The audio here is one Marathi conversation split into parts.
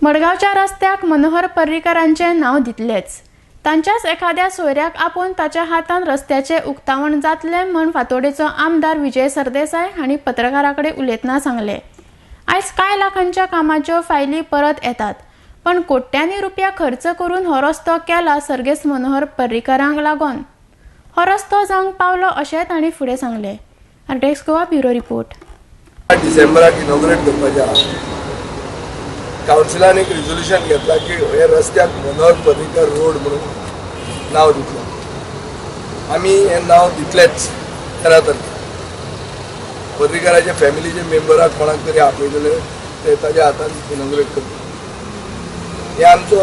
मडगावच्या रस्त्याक मनोहर पर्रीकरांचे नाव दितलेच। तांच्याच एखाद्या सोयऱ्याक आपोवन ताच्या हातान रस्त्याचे उक्तावण जातले म्हण फातोडेचो आमदार विजय सरदेसाय हांणी पत्रकारांकडे उलयतना सांगले। आयज कांय लाखांच्या कामाच्यो फायली परत येतात, पण कोट्यांनी रुपया खर्च करून हो रस्तो केला सर्गेस्त मनोहर पर्रीकरांक लागून। हो रस्तो जावंक पावलो अशें तांणी फुडें सांगले। RTX Goa bureau report. डिसेंबराक इनॉग्रेट करपाचें कावन्सिलान एक रिझोल्यूशन घेतला की हे रस्त्याक मनोहर पर्रीकर रोड म्हणून नाव दितलें। आमी हें नाव दितलेच 13 तारखेक। पर्रीकराच्या फॅमिलीचे मेंबराक कोणाक तरी आपयलेले ते ताच्या हातान इनॉग्रेट करता। हे आमचे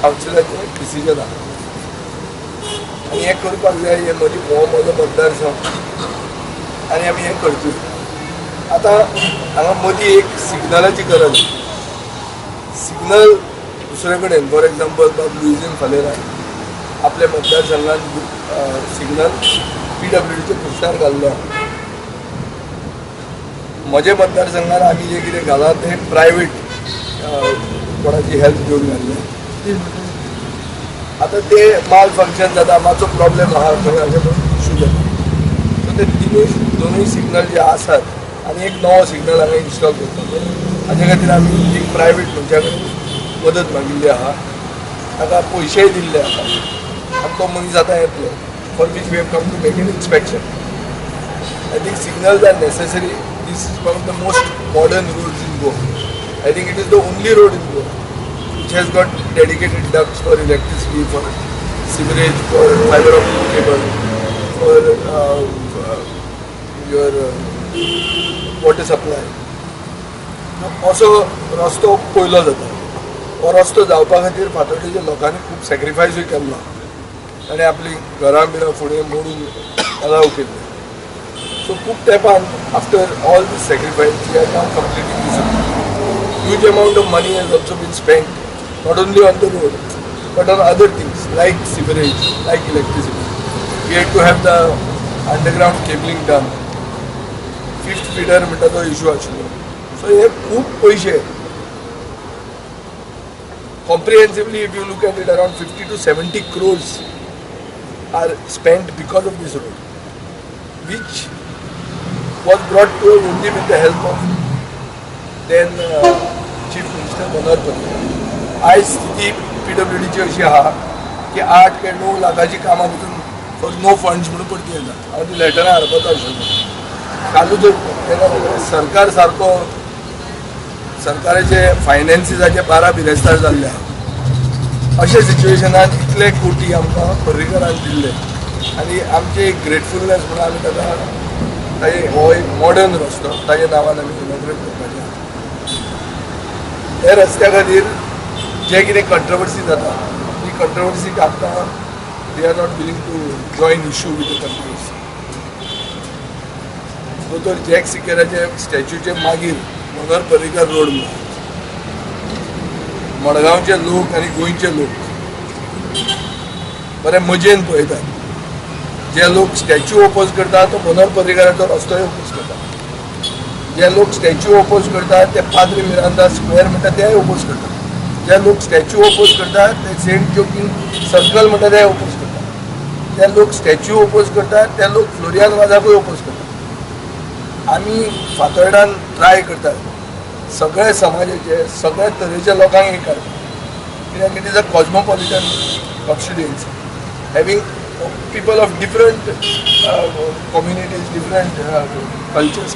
कावन्सिलाचें डिसिजन आहा आनी हें करपाक जाय। हे म्हजो मतदारसंघ आनी आमी हें करतलीं। आता हांगा मदीं एक सिग्नलाची गरज आसा। सिग्नल दुसरे कडेन फॉर एग्जाम्पल लुईजीन फालेरा आपल्या मतदारसंघात सिग्नल PWDचे कुस्तार घाल्लो। म्हज्या मतदारसंघात आमी जे कितें घालात ते प्रायवेट कोणाची हेल्प घेवन घाल्ले। आता ते माल फंक्शन जाता, मातसो प्रॉब्लेम आहा खंय हाचे इशू जाता। सो ते दोनूय सिग्नल जे आसात आनी एक नवो सिग्नल हांगा इन्स्टॉल करता। हाजे खातीर आमी एक प्रायवेट मनशा कडेन मदत मागिल्ली आहा, ताका पयशेय दिल्ले आसा आनी तो मनीस आतां येतलो for which we have come to make an inspection. I think signals are necessary. This is one of the most modern roads in Goa. I think it is the only road in Goa which has got dedicated ducts for electricity, for sewerage, for fiber optic cable, for your water supply. असो रस्तो पयलो जाता। हो रस्तो जावपा खातीर फातोडेच्या लोकांनी खूब सॅक्रिफायसूय केल्लो आनी आपली घरां बिरां फुडें मोडून अलाव केल्ले। सो खूब तेंपान after all this sacrifice we are now completing this. Huge amount of money has also been spent not only on the road but on other things like sewerage, like electricity. We had to have the underground cabling done. 5th feeder म्हणटा इशू आशिल्लो। सो हे खूब पयशे comprehensively if you look at it around 50 to 70 crores are spent because of this road, which was brought to only with the help of then Chief Minister Manोहर Parrikar. आज स्थिती PWDची अशी आहा की 8 ते 9 लाखाची कामां भितर फॉर नो फंड्स म्हणून पडटी येता। हांव ती लेटरां हाडपाचो आशिल्लो कालूच सरकार सारको सरकाराचे फायनान्सिसाचे बारा बिरेस्तार जाल्ले आहा। अशा सिच्युएशनान इतले कोटी आमकां पर्रीकरान दिल्ले आनी आमचे एक ग्रेटफुलनेस म्हणून आमी ताका ताजे हो एक मॉडर्न रस्तो ताजे नांवान आमी इनॉग्रेट करपाचें आहा। हे रस्त्या खातीर जे कितें कंट्रोवर्सी जाता ती कंट्रोवर्सीक आमकां they are not willing to join issue with the controversy. दोतोर जॅक सिकेराचे स्टॅच्यूचे मागीर मनोहर पर्रीकर रोड म्हणून मडगांवचे लोक आनी गोंयचे लोक बरे मजेन पळयतात। जे लोक स्टॅच्यू ओपोज करता तो मनोहर पर्रीकराचो रस्तोय ओपोज करता। जे लोक स्टॅच्यू ओपोज करतात ते पाद्री मिरांदा स्क्वेअर म्हणटा तेय ओपोज करतात। जे लोक स्टॅच्यू ओपोज करतात ते सेंट जोकिंग सर्कल म्हणटा ते ओपोज करतात। जे लोक स्टॅच्यू ओपोज करतात ते लोक फ्लोरियान वाजाकूय ओपोज करतात। आमी फातोर्डान ट्राय करतात सगळे समाजाचे सगळ्या तरेच्या लोकांक एक हाडपाक, कित्याक it is a cosmopolitan constituency having people of different communities, different cultures